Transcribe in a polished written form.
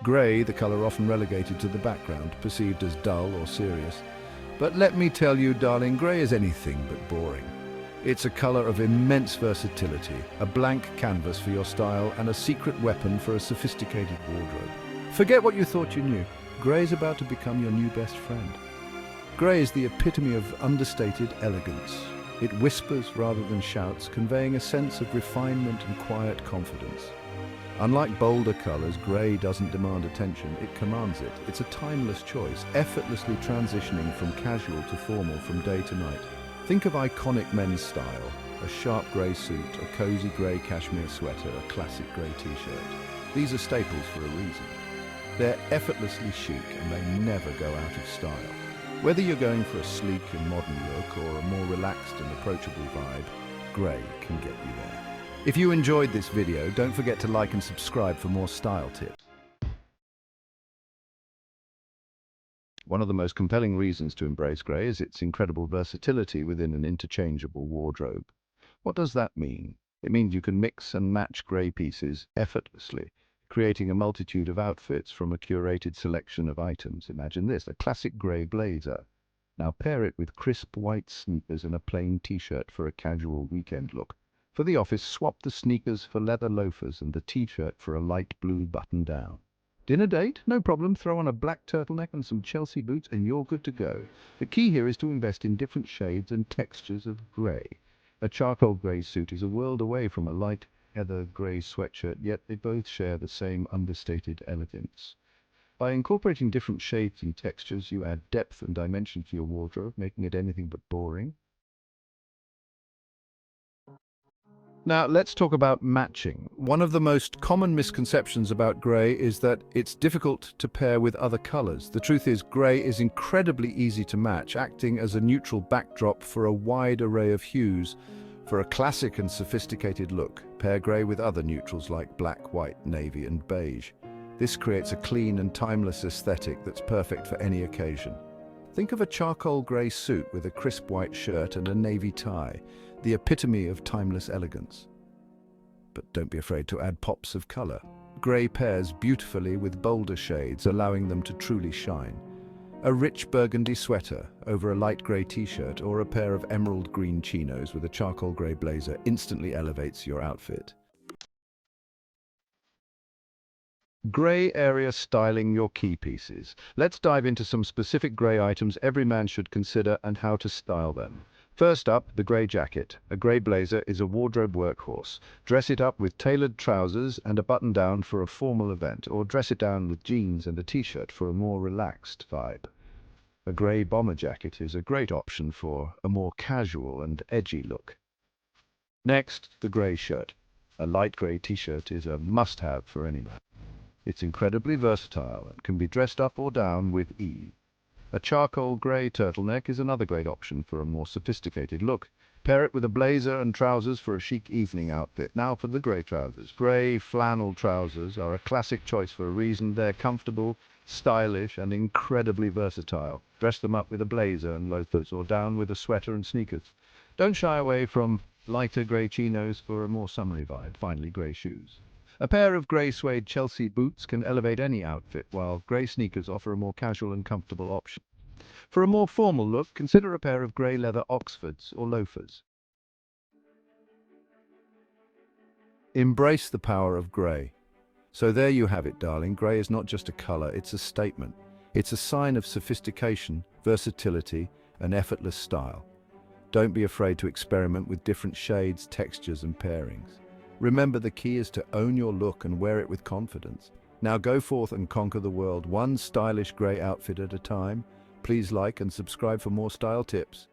Grey, the color often relegated to the background, perceived as dull or serious. But let me tell you, darling, grey is anything but boring. It's a color of immense versatility, a blank canvas for your style, and a secret weapon for a sophisticated wardrobe. Forget what you thought you knew. Grey's about to become your new best friend. Grey is the epitome of understated elegance. It whispers rather than shouts, conveying a sense of refinement and quiet confidence. Unlike bolder colors, grey doesn't demand attention, it commands it. It's a timeless choice, effortlessly transitioning from casual to formal from day to night. Think of iconic men's style: a sharp grey suit, a cozy grey cashmere sweater, a classic grey t-shirt. These are staples for a reason. They're effortlessly chic and they never go out of style. Whether you're going for a sleek and modern look or a more relaxed and approachable vibe, grey can get you there. If you enjoyed this video, don't forget to like and subscribe for more style tips. One of the most compelling reasons to embrace grey is its incredible versatility within an interchangeable wardrobe. What does that mean? It means you can mix and match grey pieces effortlessly, creating a multitude of outfits from a curated selection of items. Imagine this: a classic grey blazer. Now pair it with crisp white sneakers and a plain t-shirt for a casual weekend look. For the office, swap the sneakers for leather loafers and the t-shirt for a light blue button-down. Dinner date? No problem. Throw on a black turtleneck and some Chelsea boots and you're good to go. The key here is to invest in different shades and textures of grey. A charcoal grey suit is a world away from a light heather grey sweatshirt, yet they both share the same understated elegance. By incorporating different shades and textures, you add depth and dimension to your wardrobe, making it anything but boring. Now, let's talk about matching. One of the most common misconceptions about grey is that it's difficult to pair with other colors. The truth is, grey is incredibly easy to match, acting as a neutral backdrop for a wide array of hues. For a classic and sophisticated look, pair grey with other neutrals like black, white, navy, and beige. This creates a clean and timeless aesthetic that's perfect for any occasion. Think of a charcoal grey suit with a crisp white shirt and a navy tie, the epitome of timeless elegance. But don't be afraid to add pops of color. Grey pairs beautifully with bolder shades, allowing them to truly shine. A rich burgundy sweater over a light grey t-shirt or a pair of emerald green chinos with a charcoal grey blazer instantly elevates your outfit. Grey area styling your key pieces. Let's dive into some specific grey items every man should consider and how to style them. First up, the grey jacket. A grey blazer is a wardrobe workhorse. Dress it up with tailored trousers and a button-down for a formal event, or dress it down with jeans and a t-shirt for a more relaxed vibe. A grey bomber jacket is a great option for a more casual and edgy look. Next, the grey shirt. A light grey t-shirt is a must-have for any man. It's incredibly versatile and can be dressed up or down with ease. A charcoal grey turtleneck is another great option for a more sophisticated look. Pair it with a blazer and trousers for a chic evening outfit. Now for the grey trousers. Grey flannel trousers are a classic choice for a reason. They're comfortable, stylish, and incredibly versatile. Dress them up with a blazer and loafers, or down with a sweater and sneakers. Don't shy away from lighter grey chinos for a more summery vibe. Finally, grey shoes. A pair of grey suede Chelsea boots can elevate any outfit, while grey sneakers offer a more casual and comfortable option. For a more formal look, consider a pair of grey leather Oxfords or loafers. Embrace the power of grey. So there you have it, darling. Grey is not just a color, it's a statement. It's a sign of sophistication, versatility, and effortless style. Don't be afraid to experiment with different shades, textures, and pairings. Remember, the key is to own your look and wear it with confidence. Now go forth and conquer the world, one stylish grey outfit at a time. Please like and subscribe for more style tips.